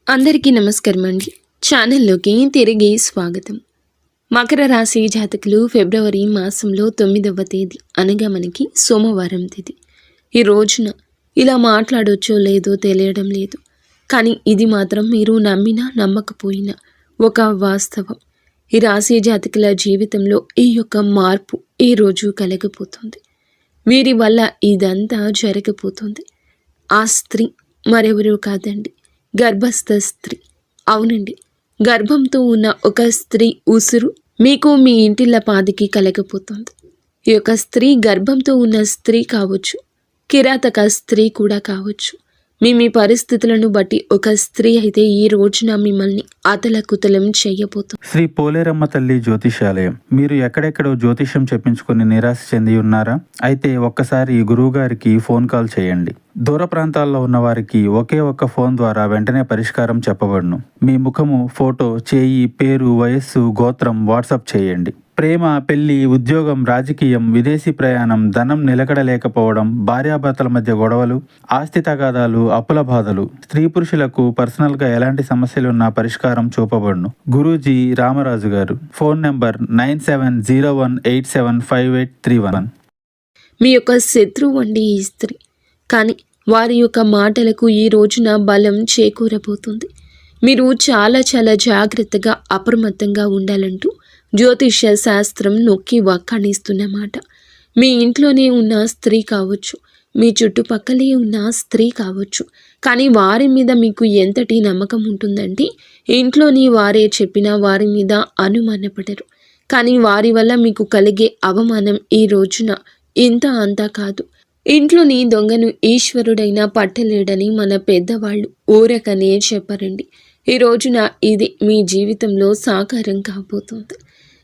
అందరికీ నమస్కారం అండి. ఛానల్లోకి తిరిగి స్వాగతం. మకర రాశి జాతకులు ఫిబ్రవరి మాసంలో 9వ తేదీ అనగా మనకి సోమవారం తేదీ. ఈ రోజున ఇలా మాట్లాడొచ్చో లేదో తెలియడం లేదు, కానీ ఇది మాత్రం మీరు నమ్మినా నమ్మకపోయినా ఒక వాస్తవం. ఈ రాశి జాతకుల జీవితంలో ఈ యొక్క మార్పు ఈ రోజు కలగపోతుంది. వీరి వల్ల ఇదంతా జరగబోతుంది. ఆ స్త్రీ మరెవరూ కాదండి, గర్భస్థ స్త్రీ. అవునండి, గర్భంతో ఉన్న ఒక స్త్రీ ఉసురు మీకు మీ ఇంటిళ్ళ పాదికి కలగపోతుంది. ఈ యొక్క స్త్రీ గర్భంతో ఉన్న స్త్రీ కావచ్చు, కిరాతక స్త్రీ కూడా కావచ్చు. మీ పరిస్థితులను బట్టి ఒక స్త్రీ అయితే ఈ రోజున మిమ్మల్ని అతలకుతలం చేయబోతుంది. శ్రీ పోలేరమ్మ తల్లి జ్యోతిషాలయం. మీరు ఎక్కడెక్కడో జ్యోతిష్యం చెప్పించుకుని నిరాశ చెంది ఉన్నారా? అయితే ఒక్కసారి గురువు గారికి ఫోన్ కాల్ చేయండి. దూర ప్రాంతాల్లో ఉన్న వారికి ఒకే ఒక్క ఫోన్ ద్వారా వెంటనే పరిష్కారం చెప్పబడును. మీ ముఖము, ఫోటో, చేయి, పేరు, వయస్సు, గోత్రం వాట్సాప్ చేయండి. ప్రేమ, పెళ్లి, ఉద్యోగం, రాజకీయం, విదేశీ ప్రయాణం, ధనం నిలకడలేకపోవడం, భార్యాభర్తల మధ్య గొడవలు, ఆస్తి తగాదాలు, అప్పుల బాధలు, స్త్రీ పురుషులకు పర్సనల్గా ఎలాంటి సమస్యలున్నా పరిష్కారం చూపబడును. గురూజీ రామరాజు గారు. Phone number 9701875831. మీ యొక్క శత్రువు అండి ఈ స్త్రీ, కానీ వారి యొక్క మాటలకు ఈ రోజున బలం చేకూరబోతుంది. మీరు చాలా చాలా జాగ్రత్తగా అప్రమత్తంగా ఉండాలంటూ జ్యోతిష్య శాస్త్రం నొక్కి వక్కాణిస్తున్నమాట. మీ ఇంట్లోనే ఉన్న స్త్రీ కావచ్చు, మీ చుట్టుపక్కలే ఉన్న స్త్రీ కావచ్చు, కానీ వారి మీద మీకు ఎంతటి నమ్మకం ఉంటుందంటే ఇంట్లోని వారే చెప్పినా వారి మీద అనుమానపడరు. కానీ వారి వల్ల మీకు కలిగే అవమానం ఈ రోజున ఇంత అంతా కాదు. ఇంట్లోని దొంగను ఈశ్వరుడైనా పట్టలేడని మన పెద్దవాళ్ళు ఊరకనే చెప్పరండి. ఈ రోజున ఇది మీ జీవితంలో సాకారం కాబోతుంది.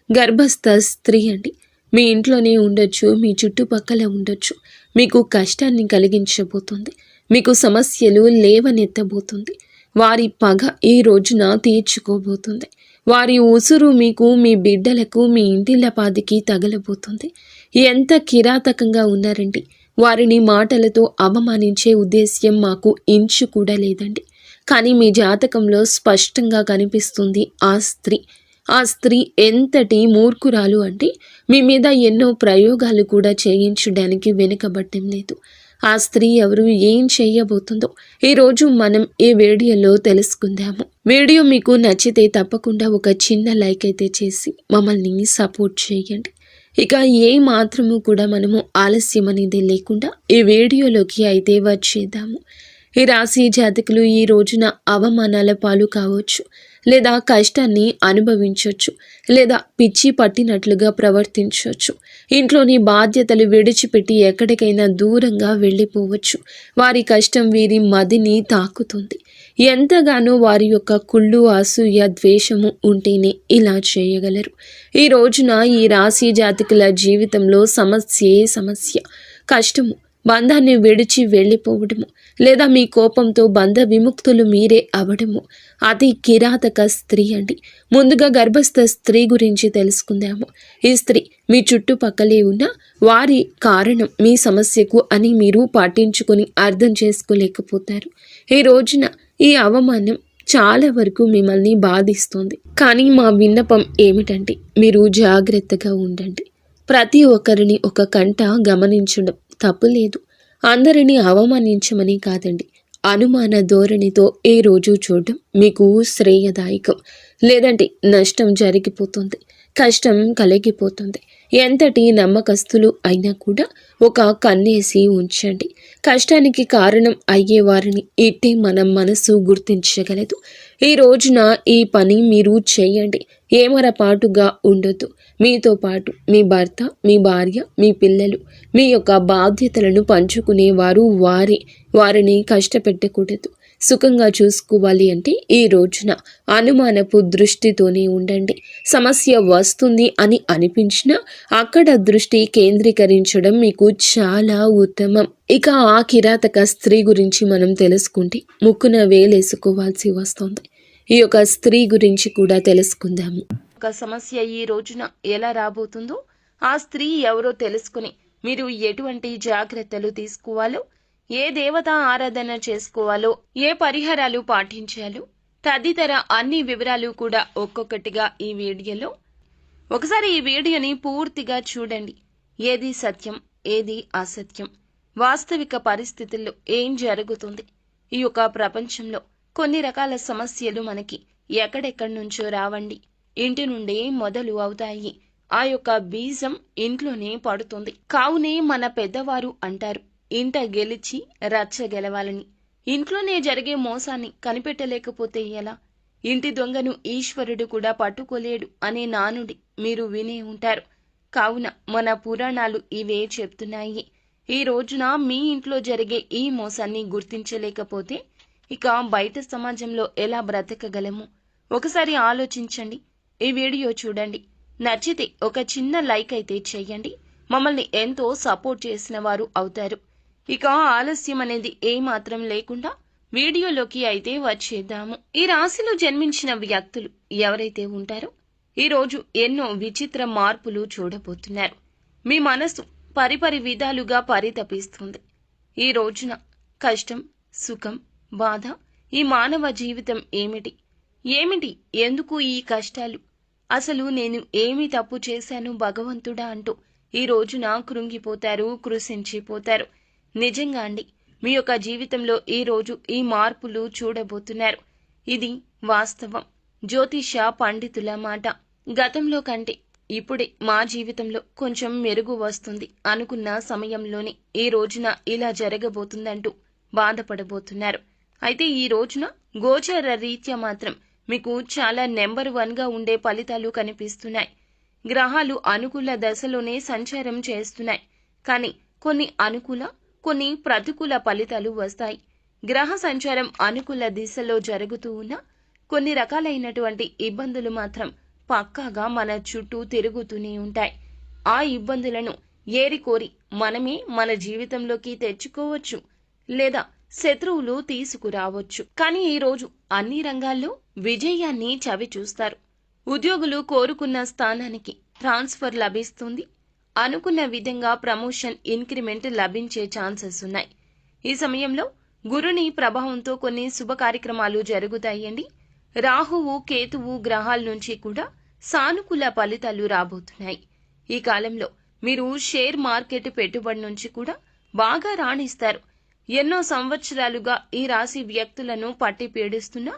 గర్భస్థ స్త్రీ అండి, మీ ఇంట్లోనే ఉండొచ్చు, మీ చుట్టుపక్కల ఉండొచ్చు. మీకు కష్టాన్ని కలిగించబోతుంది, మీకు సమస్యలు లేవనెత్తబోతుంది. వారి పగ ఈ రోజున తీర్చుకోబోతుంది. వారి ఉసురు మీకు, మీ బిడ్డలకు, మీ ఇంటిళ్ళ పాదికి తగలబోతుంది. ఎంత కిరాతకంగా ఉన్నారండి. వారిని మాటలతో అవమానించే ఉద్దేశ్యం మాకు ఇంచు కూడా లేదండి. కానీ మీ జాతకంలో స్పష్టంగా కనిపిస్తుంది ఆ స్త్రీ. ఆ స్త్రీ ఎంతటి మూర్ఖురాలు అంటే మీ మీద ఎన్నో ప్రయోగాలు కూడా చేయించడానికి వెనుకబడటం లేదు. ఆ స్త్రీ ఎవరు, ఏం చేయబోతుందో ఈరోజు మనం ఈ వీడియోలో తెలుసుకుందాము. వీడియో మీకు నచ్చితే తప్పకుండా ఒక చిన్న లైక్ అయితే చేసి మమ్మల్ని సపోర్ట్ చేయండి. ఇక ఏ మాత్రము కూడా మనము ఆలస్యం అనేది లేకుండా ఈ వీడియోలోకి అయితే వచ్చేద్దాము. ఈ రాశి జాతకులు ఈ రోజున అవమానాల పాలు కావచ్చు, లేదా కష్టాన్ని అనుభవించవచ్చు, లేదా పిచ్చి పట్టినట్లుగా ప్రవర్తించవచ్చు. ఇంట్లోని బాధ్యతలు విడిచిపెట్టి ఎక్కడికైనా దూరంగా వెళ్ళిపోవచ్చు. వారి కష్టం వీరి మదిని తాకుతుంది. ఎంతగానో వారి యొక్క కుళ్ళు, అసూయ, ద్వేషము ఉంటేనే ఇలా చేయగలరు. ఈ రోజున ఈ రాశి జాతకుల జీవితంలో సమస్యే సమస్య. కష్టము, బంధాన్ని విడిచి వెళ్ళిపోవడము, లేదా మీ కోపంతో బంధ విముక్తులు మీరే అవడము. అతి కిరాతక స్త్రీ అండి. ముందుగా గర్భస్థ స్త్రీ గురించి తెలుసుకుందాము. ఈ స్త్రీ మీ చుట్టుపక్కలే ఉన్న వారి కారణం మీ సమస్యకు అని మీరు పాటించుకొని అర్థం చేసుకోలేకపోతారు. ఈ రోజున ఈ అవమానం చాలా వరకు మిమ్మల్ని బాధిస్తుంది. కానీ మా విన్నపం ఏమిటంటే మీరు జాగ్రత్తగా ఉండండి. ప్రతి ఒక్కరిని ఒక కంట గమనించడం తప్పు లేదు. అందరినీ అవమానించమని కాదండి, అనుమాన ధోరణితో ఏ రోజు చూడడం మీకు శ్రేయదాయకం. లేదంటే నష్టం జరిగిపోతుంది, కష్టం కలిగిపోతుంది. ఎంతటి నమ్మకస్తులు అయినా కూడా ఒక కన్నేసి ఉంచండి. కష్టానికి కారణం అయ్యేవారిని ఇట్టే మన మనసు గుర్తించగలదు. ఈ రోజున ఈ పని మీరు చేయండి. ఏమరపాటుగా ఉండొద్దు. మీతో పాటు మీ భర్త, మీ భార్య, మీ పిల్లలు, మీ యొక్క బాధ్యతలను పంచుకునేవారు వారిని కష్టపెట్టకూడదు. సుఖంగా చూసుకోవాలి అంటే ఈ రోజున అనుమానపు దృష్టితోనే ఉండండి. సమస్య వస్తుంది అని అనిపించినా అక్కడ దృష్టి కేంద్రీకరించడం మీకు చాలా ఉత్తమం. ఇక ఆ కిరాతక స్త్రీ గురించి మనం తెలుసుకుంటే ముక్కున వేలేసుకోవాల్సి వస్తుంది. ఈ యొక్క స్త్రీ గురించి కూడా తెలుసుకుందాము. ఒక సమస్య ఈ రోజున ఎలా రాబోతుందో, ఆ స్త్రీ ఎవరో తెలుసుకుని మీరు ఎటువంటి జాగ్రత్తలు తీసుకోవాలో, ఏ దేవత ఆరాధన చేసుకోవాలో, ఏ పరిహారాలు పాటించాలో తదితర అన్ని వివరాలు కూడా ఒక్కొక్కటిగా ఈ వీడియోలో. ఒకసారి ఈ వీడియోని పూర్తిగా చూడండి. ఏది సత్యం, ఏది అసత్యం, వాస్తవిక పరిస్థితుల్లో ఏం జరుగుతుంది, ఈ యొక్క ప్రపంచంలో కొన్ని రకాల సమస్యలు మనకి ఎక్కడెక్కడి నుంచో రావండి, ఇంటి నుండే మొదలు అవుతాయి. ఆ యొక్క బీజం ఇంట్లోనే పడుతుంది. కావునే మన పెద్దవారు అంటారు, ఇంట గెలిచి రచ్చ గెలవాలని. ఇంట్లోనే జరిగే మోసాన్ని కనిపెట్టలేకపోతే ఎలా? ఇంటి దొంగను ఈశ్వరుడు కూడా పట్టుకోలేడు అనే నానుడి మీరు వినే ఉంటారు. కావున మన పురాణాలు ఇవే చెప్తున్నాయి. ఈ రోజున మీ ఇంట్లో జరిగే ఈ మోసాన్ని గుర్తించలేకపోతే ఇక బయట సమాజంలో ఎలా బ్రతకగలము? ఒకసారి ఆలోచించండి. ఈ వీడియో చూడండి. నచ్చితే ఒక చిన్న లైక్ అయితే చేయండి. మమ్మల్ని ఎంతో సపోర్ట్ చేసిన వారు అవుతారు. ఇక ఆలస్యం అనేది ఏమాత్రం లేకుండా వీడియోలోకి అయితే వచ్చేద్దాము. ఈ రాశిలో జన్మించిన వ్యక్తులు ఎవరైతే ఉంటారో ఈరోజు ఎన్నో విచిత్ర మార్పులు చూడబోతున్నారు. మీ మనసు పరిపరి విధాలుగా పరితపిస్తుంది. ఈ రోజున కష్టం, సుఖం, బాధ, ఈ మానవ జీవితం ఏమిటి? ఎందుకు ఈ కష్టాలు? అసలు నేను ఏమి తప్పు చేశాను భగవంతుడా అంటూ ఈ రోజున కృంగిపోతారు, కృశించిపోతారు. నిజంగా అండి, మీ యొక్క జీవితంలో ఈ రోజు ఈ మార్పులు చూడబోతున్నారు. ఇది వాస్తవం. జ్యోతిష పండితుల మాట. గతంలో కంటే ఇప్పుడే మా జీవితంలో కొంచెం మెరుగు వస్తుంది అనుకున్న సమయంలోనే ఈ రోజున ఇలా జరగబోతుందంటూ బాధపడబోతున్నారు. అయితే ఈ రోజున గోచర రీత్యా మాత్రం మీకు చాలా నెంబర్ 1గా ఉండే ఫలితాలు కనిపిస్తున్నాయి. గ్రహాలు అనుకూల దశలోనే సంచారం చేస్తున్నాయి. కానీ కొన్ని అనుకూల, కొన్ని ప్రతికూల ఫలితాలు వస్తాయి. గ్రహ సంచారం అనుకూల దిశలో జరుగుతూ ఉన్న కొన్ని రకాలైనటువంటి ఇబ్బందులు మాత్రం పక్కాగా మన చుట్టూ తిరుగుతూనే ఉంటాయి. ఆ ఇబ్బందులను ఏరికోరి మనమే మన జీవితంలోకి తెచ్చుకోవచ్చు, లేదా శత్రువులు తీసుకురావచ్చు. కానీ ఈరోజు అన్ని రంగాల్లో విజయాన్ని చవి చూస్తారు. ఉద్యోగులు కోరుకున్న స్థానానికి ట్రాన్స్ఫర్ లభిస్తుంది. అనుకున్న విధంగా ప్రమోషన్, ఇంక్రిమెంట్ లభించే ఛాన్సెస్ ఉన్నాయి. ఈ సమయంలో గురుని ప్రభావంతో కొన్ని శుభ కార్యక్రమాలు జరుగుతాయండి. రాహువు, కేతువు గ్రహాల నుంచి కూడా సానుకూల ఫలితాలు రాబోతున్నాయి. ఈ కాలంలో మీరు షేర్ మార్కెట్ పెట్టుబడి నుంచి కూడా బాగా రాణిస్తారు. ఎన్నో సంవత్సరాలుగా ఈ రాశి వ్యక్తులను పట్టి పీడిస్తున్న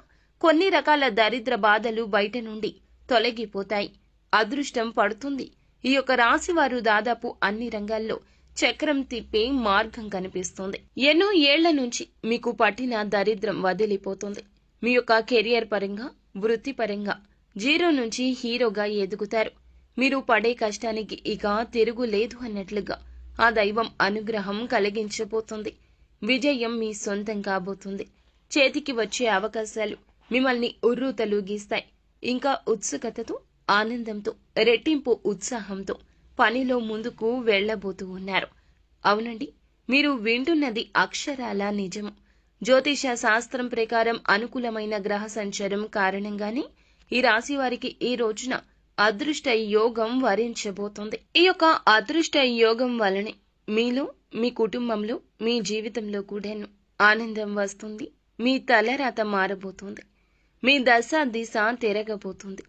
కొన్ని రకాల దరిద్ర బాధలు బయట నుండి తొలగిపోతాయి. అదృష్టం పడుతుంది. ఈ యొక్క రాశి వారు దాదాపు అన్ని రంగాల్లో చక్రం తిప్పే మార్గం కనిపిస్తుంది. ఎన్నో ఏళ్ల నుంచి మీకు పట్టిన దరిద్రం వదిలిపోతుంది. మీ యొక్క కెరియర్ పరంగా, వృత్తిపరంగా 0 నుంచి హీరోగా ఎదుగుతారు. మీరు పడే కష్టానికి ఇక తిరుగులేదు అన్నట్లుగా ఆ దైవం అనుగ్రహం కలిగించబోతుంది. విజయం మీ సొంతం కాబోతుంది. చేతికి వచ్చే అవకాశాలు మిమ్మల్ని ఉర్రూతలూగిస్తాయి. ఇంకా ఉత్సుకతతో, ఆనందంతో, రెట్టింపు ఉత్సాహంతో పనిలో ముందుకు వెళ్లబోతూ ఉన్నారు. అవునండి, మీరు వింటున్నది అక్షరాల నిజము. జ్యోతిష శాస్త్రం ప్రకారం అనుకూలమైన గ్రహ సంచారం కారణంగానే ఈ రాశి వారికి ఈ రోజున అదృష్ట యోగం వరించబోతోంది. ఈ యొక్క అదృష్ట యోగం వలనే మీలో, మీ కుటుంబంలో, మీ జీవితంలో కూడాను ఆనందం వస్తుంది. మీ తలరాత మారబోతుంది. మీ దశ దిశ తిరగబోతుంది.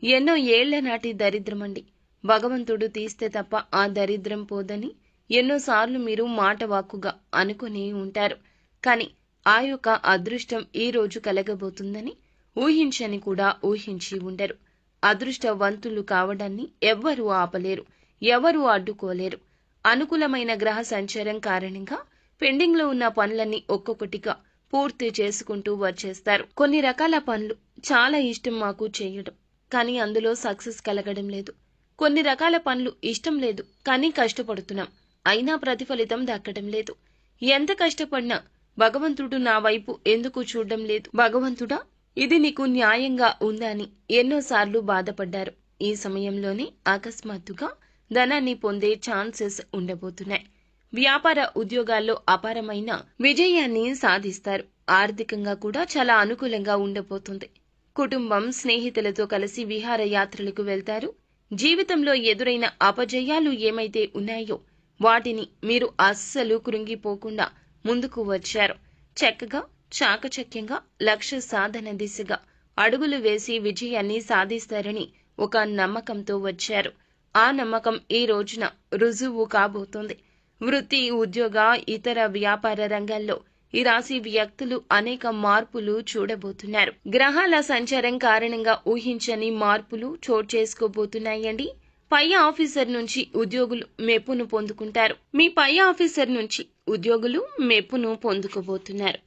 ఎన్నో ఏళ్ల నాటి దరిద్రమండి, భగవంతుడు తీస్తే తప్ప ఆ దరిద్రం పోదని ఎన్నోసార్లు మీరు మాట వాక్కుగా అనుకుని ఉంటారు. కానీ ఆ యొక్క అదృష్టం ఈ రోజు కలగబోతుందని ఊహించని కూడా ఊహించి ఉండరు. అదృష్టవంతులు కావడాన్ని ఎవ్వరూ ఆపలేరు, ఎవరూ అడ్డుకోలేరు. అనుకూలమైన గ్రహ సంచారం కారణంగా పెండింగ్ లో ఉన్న పనులన్నీ ఒక్కొక్కటిగా పూర్తి చేసుకుంటూ వచ్చేస్తారు. కొన్ని రకాల పనులు చాలా ఇష్టం మాకు చేయడం, కానీ అందులో సక్సెస్ కలగడం లేదు. కొన్ని రకాల పనులు ఇష్టం లేదు, కానీ కష్టపడుతున్నాం, అయినా ప్రతిఫలితం దక్కడం లేదు. ఎంత కష్టపడినా భగవంతుడు నా వైపు ఎందుకు చూడడం లేదు? భగవంతుడా, ఇది నీకు న్యాయంగా ఉందా అని ఎన్నోసార్లు బాధపడ్డారు. ఈ సమయంలోనే అకస్మాత్తుగా ధనాన్ని పొందే ఛాన్సెస్ ఉండబోతున్నాయి. వ్యాపార ఉద్యోగాల్లో అపారమైన విజయాన్ని సాధిస్తారు. ఆర్థికంగా కూడా చాలా అనుకూలంగా ఉండబోతుంది. కుటుంబం, స్నేహితులతో కలిసి విహారయాత్రలకు వెళ్తారు. జీవితంలో ఎదురైన అపజయాలు ఏమైతే ఉన్నాయో వాటిని మీరు అస్సలు కృంగిపోకుండా ముందుకు వచ్చారు. చక్కగా చాకచక్యంగా లక్ష్య సాధన దిశగా అడుగులు వేసి విజయాన్ని సాధిస్తారని ఒక నమ్మకంతో వచ్చారు. ఆ నమ్మకం ఈ రోజున రుజువు కాబోతోంది. వృత్తి, ఉద్యోగ, ఇతర వ్యాపార రంగాల్లో ఈ రాశి వ్యక్తులు అనేక మార్పులు చూడబోతున్నారు. గ్రహాల సంచారం కారణంగా ఊహించని మార్పులు చోటు చేసుకోబోతున్నాయండి. పై ఆఫీసర్ నుంచి ఉద్యోగులు మెప్పును పొందుకుంటారు. మీ పై ఆఫీసర్ నుంచి ఉద్యోగులు మెప్పును పొందుకోబోతున్నారు.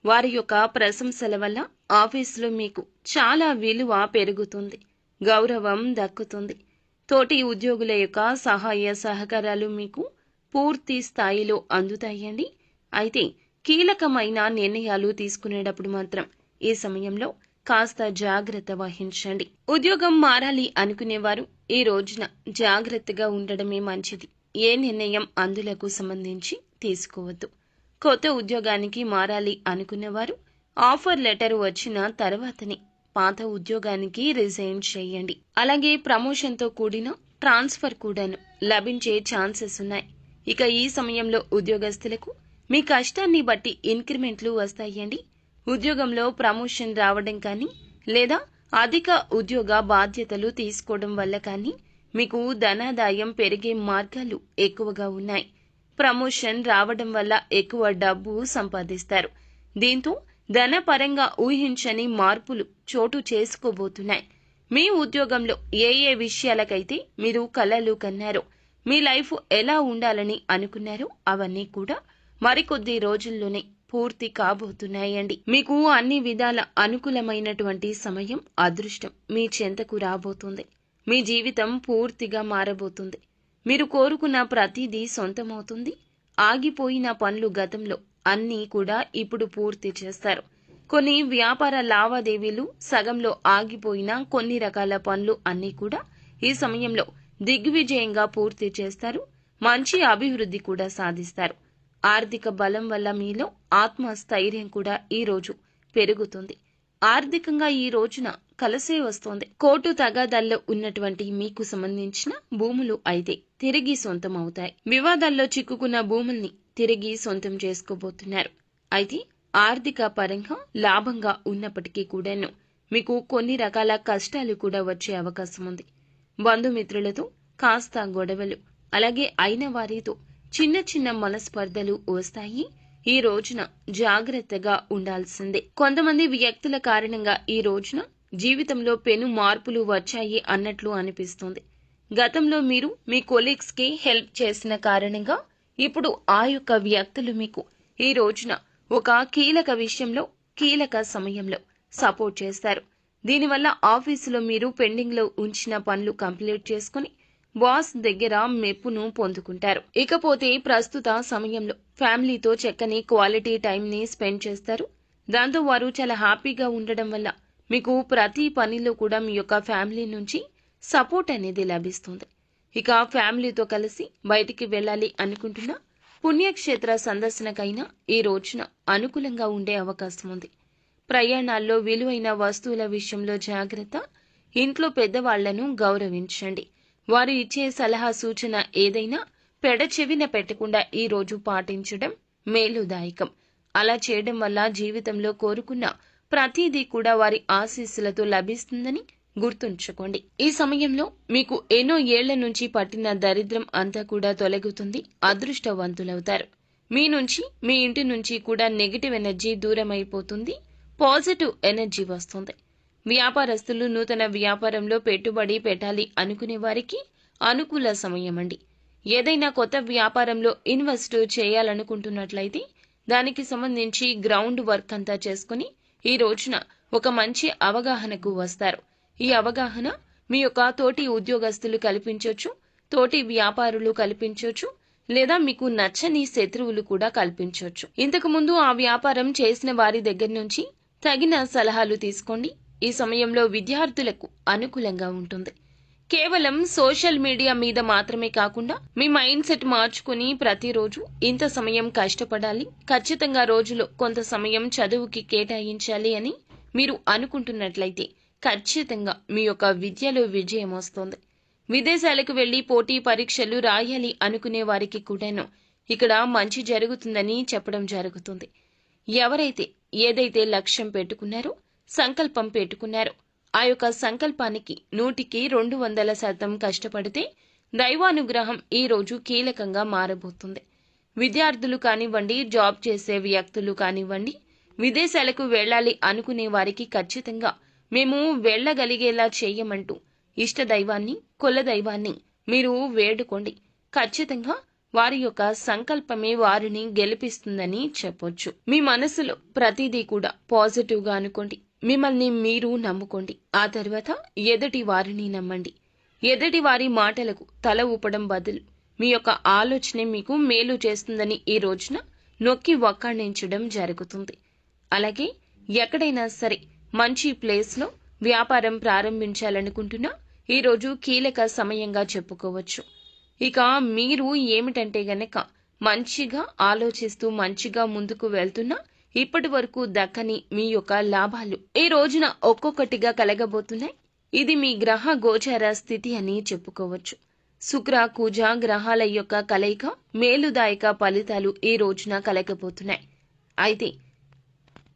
వారి యొక్క ప్రశంసల వల్ల ఆఫీసులో మీకు చాలా విలువ పెరుగుతుంది, గౌరవం దక్కుతుంది. తోటి ఉద్యోగుల యొక్క సహాయ సహకారాలు మీకు పూర్తి స్థాయిలో అందుతాయండి. అయితే కీలకమైన నిర్ణయాలు తీసుకునేటప్పుడు మాత్రం ఈ సమయంలో కాస్త జాగ్రత్త వహించండి. ఉద్యోగం మారాలి అనుకునేవారు ఈ రోజున జాగ్రత్తగా ఉండడమే మంచిది. ఏ నిర్ణయం అందులకు సంబంధించి తీసుకోవద్దు. కొత్త ఉద్యోగానికి మారాలి అనుకునేవారు ఆఫర్ లెటర్ వచ్చిన తర్వాతనే పాత ఉద్యోగానికి రిజైన్ చేయండి. అలాగే ప్రమోషన్తో కూడిన ట్రాన్స్ఫర్ కూడాను లభించే ఛాన్సెస్ ఉన్నాయి. ఇక ఈ సమయంలో ఉద్యోగస్తులకు మీ కష్టాన్ని బట్టి ఇంక్రిమెంట్లు వస్తాయండి. ఉద్యోగంలో ప్రమోషన్ రావడం కానీ లేదా అధిక ఉద్యోగ బాధ్యతలు తీసుకోవడం వల్ల కానీ మీకు ధనాదాయం పెరిగే మార్గాలు ఎక్కువగా ఉన్నాయి. ప్రమోషన్ రావడం వల్ల ఎక్కువ డబ్బు సంపాదిస్తారు. దీంతో ధనపరంగా ఊహించని మార్పులు చోటు చేసుకోబోతున్నాయి. మీ ఉద్యోగంలో ఏ ఏ విషయాలకైతే మీరు కలలు కన్నారో, మీ లైఫ్ ఎలా ఉండాలని అనుకున్నారో అవన్నీ కూడా మరికొద్ది రోజుల్లోనే పూర్తి కాబోతున్నాయండి. మీకు అన్ని విధాల అనుకూలమైనటువంటి సమయం, అదృష్టం మీ చెంతకు రాబోతుంది. మీ జీవితం పూర్తిగా మారబోతుంది. మీరు కోరుకున్న ప్రతిదీ సొంతమవుతుంది. ఆగిపోయిన పనులు గతంలో అన్నీ కూడా ఇప్పుడు పూర్తి చేస్తారు. కొన్ని వ్యాపార లావాదేవీలు సగంలో ఆగిపోయిన కొన్ని రకాల పనులు అన్నీ కూడా ఈ సమయంలో దిగ్విజయంగా పూర్తి చేస్తారు. మంచి అభివృద్ధి కూడా సాధిస్తారు. ఆర్థిక బలం వల్ల మీలో ఆత్మస్థైర్యం కూడా ఈ రోజు పెరుగుతుంది. ఆర్థికంగా ఈ రోజున కలిసే వస్తోంది. కోర్టు తగాదాల్లో ఉన్నటువంటి మీకు సంబంధించిన భూములు అయితే తిరిగి సొంతం అవుతాయి. వివాదాల్లో చిక్కుకున్న భూముల్ని తిరిగి సొంతం చేసుకోబోతున్నారు. అయితే ఆర్థిక పరంగా లాభంగా ఉన్నప్పటికీ కూడాను మీకు కొన్ని రకాల కష్టాలు కూడా వచ్చే అవకాశం ఉంది. బంధుమిత్రులతో కాస్త గొడవలు, అలాగే అయిన వారితో చిన్న చిన్న మనస్పర్ధలు వస్తాయి. ఈ రోజున జాగ్రత్తగా ఉండాల్సిందే. కొంతమంది వ్యక్తుల కారణంగా ఈ రోజున జీవితంలో పెను మార్పులు వచ్చాయి అన్నట్లు అనిపిస్తుంది. గతంలో మీరు మీ కొలీగ్స్ కి హెల్ప్ చేసిన కారణంగా ఇప్పుడు ఆ యొక్క వ్యక్తులు మీకు ఈ రోజున ఒక కీలక విషయంలో, కీలక సమయంలో సపోర్ట్ చేస్తారు. దీనివల్ల ఆఫీసులో మీరు పెండింగ్ లో ఉంచిన పనులు కంప్లీట్ చేసుకుని బాస్ దగ్గర మెప్పును పొందుకుంటారు. ఇకపోతే ప్రస్తుత సమయంలో ఫ్యామిలీతో చక్కని క్వాలిటీ టైంని స్పెండ్ చేస్తారు. దాంతో వారు చాలా హ్యాపీగా ఉండడం వల్ల మీకు ప్రతి పనిలో కూడా మీ యొక్క ఫ్యామిలీ నుంచి సపోర్ట్ అనేది లభిస్తుంది. ఇక ఫ్యామిలీతో కలిసి బయటికి వెళ్ళాలి అనుకుంటున్న పుణ్యక్షేత్ర సందర్శనకైనా ఈ రోజున అనుకూలంగా ఉండే అవకాశం ఉంది. ప్రయాణాల్లో విలువైన వస్తువుల విషయంలో జాగ్రత్త. ఇంట్లో పెద్దవాళ్లను గౌరవించండి. వారు ఇచ్చే సలహా సూచన ఏదైనా పెడచెవిన పెట్టకుండా ఈ రోజు పాటించడం మేలుదాయకం. అలా చేయడం వల్ల జీవితంలో కోరుకున్న ప్రతిదీ కూడా వారి ఆశీస్సులతో లభిస్తుందని గుర్తుంచుకోండి. ఈ సమయంలో మీకు ఎన్నో ఏళ్ల నుంచి పట్టిన దరిద్రం అంతా కూడా తొలగుతుంది. అదృష్టవంతులవుతారు. మీ నుంచి, మీ ఇంటి నుంచి కూడా నెగిటివ్ ఎనర్జీ దూరమైపోతుంది. పాజిటివ్ ఎనర్జీ వస్తుంది. వ్యాపారస్తులు నూతన వ్యాపారంలో పెట్టుబడి పెట్టాలి అనుకునే వారికి అనుకూల సమయం అండి. ఏదైనా కొత్త వ్యాపారంలో ఇన్వెస్ట్ చేయాలనుకుంటున్నట్లయితే దానికి సంబంధించి గ్రౌండ్ వర్క్ అంతా చేసుకుని ఈ రోజున ఒక మంచి అవగాహనకు వస్తారు. ఈ అవగాహన మీ యొక్క తోటి ఉద్యోగస్తులు కల్పించవచ్చు, తోటి వ్యాపారులు కల్పించవచ్చు, లేదా మీకు నచ్చని శత్రువులు కూడా కల్పించవచ్చు. ఇంతకు ముందు ఆ వ్యాపారం చేసిన వారి దగ్గర నుంచి తగిన సలహాలు తీసుకోండి. ఈ సమయంలో విద్యార్థులకు అనుకూలంగా ఉంటుంది. కేవలం సోషల్ మీడియా మీద మాత్రమే కాకుండా మీ మైండ్ సెట్ మార్చుకుని ప్రతిరోజు ఇంత సమయం కష్టపడాలి, ఖచ్చితంగా రోజులో కొంత సమయం చదువుకి కేటాయించాలి అని మీరు అనుకుంటున్నట్లయితే ఖచ్చితంగా మీ యొక్క విద్యలో విజయం వస్తుంది. విదేశాలకు వెళ్లి పోటీ పరీక్షలు రాయాలి అనుకునే వారికి కూడాను ఇక్కడ మంచి జరుగుతుందని చెప్పడం జరుగుతుంది. ఎవరైతే ఏదైతే లక్ష్యం పెట్టుకున్నారో, సంకల్పం పెట్టుకున్నారో, ఆ యొక్క సంకల్పానికి 100కి 200% కష్టపడితే దైవానుగ్రహం ఈ రోజు కీలకంగా మారబోతుంది. విద్యార్థులు కానివ్వండి, జాబ్ చేసే వ్యక్తులు కానివ్వండి, విదేశాలకు వెళ్ళాలి అనుకునే వారికి ఖచ్చితంగా మేము వెళ్ళగలిగేలా చేయమంటూ ఇష్ట దైవాన్ని, కుల దైవాన్ని మీరు వేడుకోండి. ఖచ్చితంగా వారి యొక్క సంకల్పమే వారిని గెలిపిస్తుందని చెప్పొచ్చు. మీ మనసులో ప్రతిదీ కూడా పాజిటివ్ గా అనుకోండి. మిమ్మల్ని మీరు నమ్ముకోండి. ఆ తర్వాత ఎదుటి వారిని నమ్మండి. ఎదుటి వారి మాటలకు తల ఊపడం బదులు మీ యొక్క ఆలోచనే మీకు మేలు చేస్తుందని ఈ రోజున నొక్కి వక్కాణించడం జరుగుతుంది. అలాగే ఎక్కడైనా సరే మంచి ప్లేస్లో వ్యాపారం ప్రారంభించాలనుకుంటున్నా ఈ రోజు కీలక సమయంగా చెప్పుకోవచ్చు. ఇక మీరు ఏమిటంటే గనక మంచిగా ఆలోచిస్తూ మంచిగా ముందుకు వెళ్తున్నా ఇప్పటి వరకు దక్కని మీ యొక్క లాభాలు ఈ రోజున ఒక్కొక్కటిగా కలగబోతున్నాయి. ఇది మీ గ్రహ గోచార స్థితి అని చెప్పుకోవచ్చు. శుక్ర కుజ గ్రహాల యొక్క కలయిక మేలుదాయక ఫలితాలు ఈ రోజున కలగబోతున్నాయి. అయితే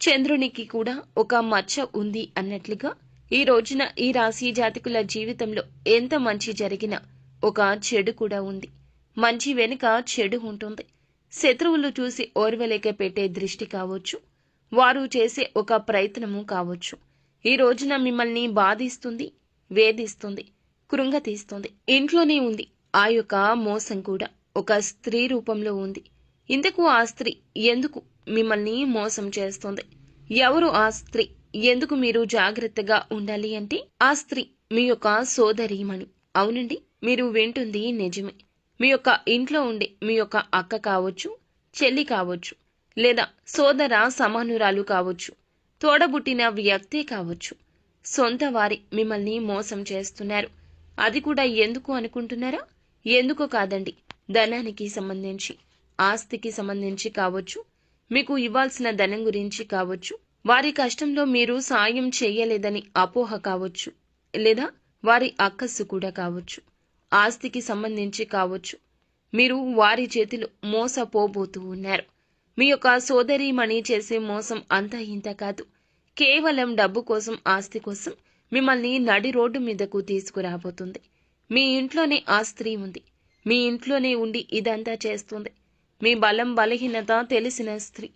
చంద్రునికి కూడా ఒక మచ్చ ఉంది అన్నట్లుగా ఈ రోజున ఈ రాశి జాతకుల జీవితంలో ఎంత మంచి జరిగినా ఒక చెడు కూడా ఉంది. మంచి వెనుక చెడు ఉంటుంది. శత్రువులు చూసి ఓర్వలేక పెట్టే దృష్టి కావచ్చు, వారు చేసే ఒక ప్రయత్నము కావచ్చు. ఈ రోజున మిమ్మల్ని బాధిస్తుంది, వేధిస్తుంది, కృంగతీస్తుంది. ఇంట్లోనే ఉంది ఆ యొక్క మోసం కూడా ఒక స్త్రీ రూపంలో ఉంది. ఇందుకు ఆ స్త్రీ ఎందుకు మిమ్మల్ని మోసం చేస్తుంది? ఎవరు ఆ స్త్రీ? ఎందుకు మీరు జాగ్రత్తగా ఉండాలి అంటే ఆ స్త్రీ మీ యొక్క సోదరీమణి. అవునండి, మీరు వింటుంది నిజమే. మీ యొక్క ఇంట్లో ఉండే మీ యొక్క అక్క కావచ్చు, చెల్లి కావచ్చు, లేదా సోదర సమానురాలు కావచ్చు, తోడబుట్టిన వ్యక్తే కావచ్చు. సొంత వారి మిమ్మల్ని మోసం చేస్తున్నారు. అది కూడా ఎందుకు అనుకుంటున్నారా? ఎందుకు కాదండి, ధనానికి సంబంధించి, ఆస్తికి సంబంధించి కావచ్చు, మీకు ఇవ్వాల్సిన ధనం గురించి కావచ్చు, వారి కష్టంలో మీరు సాయం చేయలేదని అపోహ కావచ్చు, లేదా వారి అక్కస్సు కూడా కావచ్చు, ఆస్తికి సంబంధించి కావచ్చు. మీరు వారి చేతిలో మోసపోబోతూ ఉన్నారు. మీ యొక్క సోదరీమణి చేసే మోసం అంతా ఇంత కాదు. కేవలం డబ్బు కోసం, ఆస్తి కోసం మిమ్మల్ని నడి రోడ్డు మీదకు తీసుకురాబోతుంది. మీ ఇంట్లోనే ఆ స్త్రీ ఉంది. మీ ఇంట్లోనే ఉండి ఇదంతా చేస్తుంది. మీ బలం బలహీనత తెలిసిన స్త్రీ.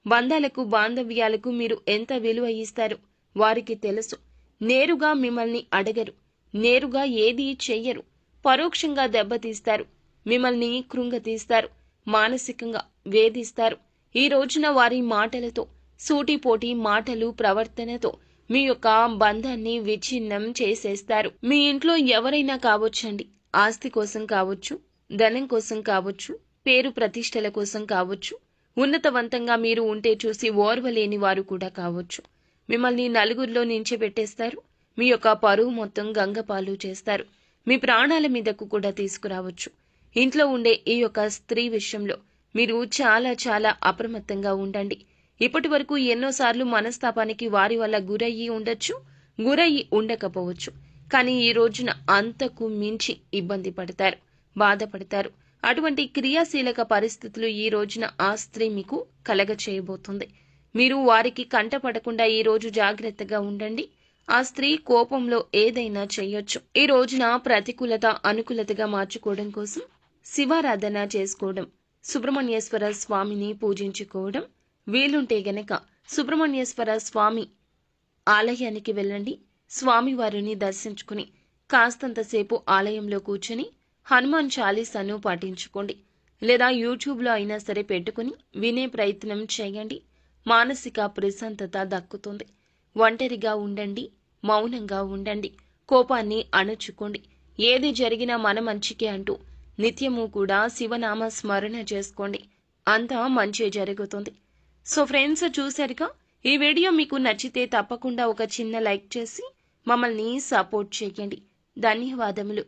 బంధాలకు బాంధవ్యాలకు మీరు ఎంత విలువ ఇస్తారో వారికి తెలుసు. నేరుగా మిమ్మల్ని అడగరు, నేరుగా ఏదీ చెయ్యరు. పరోక్షంగా దెబ్బతీస్తారు, మిమ్మల్ని కృంగతీస్తారు, మానసికంగా వేధిస్తారు. ఈ రోజున వారి మాటలతో, సూటిపోటి మాటలు, ప్రవర్తనతో మీ యొక్క బంధాన్ని విచ్ఛిన్నం చేసేస్తారు. మీ ఇంట్లో ఎవరైనా కావచ్చండి, ఆస్తి కోసం కావచ్చు, ధనం కోసం కావచ్చు, పేరు ప్రతిష్టల కోసం కావచ్చు, ఉన్నతవంతంగా మీరు ఉంటే చూసి ఓర్వలేని వారు కూడా కావచ్చు. మిమ్మల్ని నలుగురిలో నించోబెట్టేస్తారు. మీ యొక్క పరువు మొత్తం గంగపాలు చేస్తారు. మీ ప్రాణాల మీదకు కూడా తీసుకురావచ్చు. ఇంట్లో ఉండే ఈ యొక్క స్త్రీ విషయంలో మీరు చాలా చాలా అప్రమత్తంగా ఉండండి. ఇప్పటి వరకు ఎన్నోసార్లు మనస్తాపానికి వారి వల్ల గురయ్యి ఉండొచ్చు, గురయ్యి ఉండకపోవచ్చు. కానీ ఈ రోజున అంతకు మించి ఇబ్బంది పడతారు, బాధపడతారు. అటువంటి క్రియాశీలక పరిస్థితులు ఈ రోజున ఆ స్త్రీ మీకు కలగ చేయబోతుంది. మీరు వారికి కంటపడకుండా ఈ రోజు జాగ్రత్తగా ఉండండి. ఆ స్త్రీ కోపంలో ఏదైనా చేయొచ్చు. ఈ రోజున ప్రతికూలత అనుకూలతగా మార్చుకోవడం కోసం శివారాధన చేసుకోవడం, సుబ్రహ్మణ్యేశ్వర స్వామిని పూజించుకోవడం, వీలుంటే గనక సుబ్రహ్మణ్యేశ్వర స్వామి ఆలయానికి వెళ్ళండి. స్వామివారిని దర్శించుకుని కాస్తంతసేపు ఆలయంలో కూర్చుని హనుమాన్ చాలీసాను పాటించుకోండి. లేదా యూట్యూబ్లో అయినా సరే పెట్టుకుని వినే ప్రయత్నం చేయండి. మానసిక ప్రశాంతత దక్కుతుంది. ఒంటరిగా ఉండండి, మౌనంగా ఉండండి, కోపాన్ని అణుచుకోండి. ఏది జరిగినా మన మంచికే అంటూ నిత్యము కూడా శివనామ స్మరణ చేసుకోండి. అంతా మంచి జరుగుతుంది. సో ఫ్రెండ్స్, చూశారుగా, ఈ వీడియో మీకు నచ్చితే తప్పకుండా ఒక చిన్న లైక్ చేసి మమ్మల్ని సపోర్ట్ చేయండి. ధన్యవాదములు.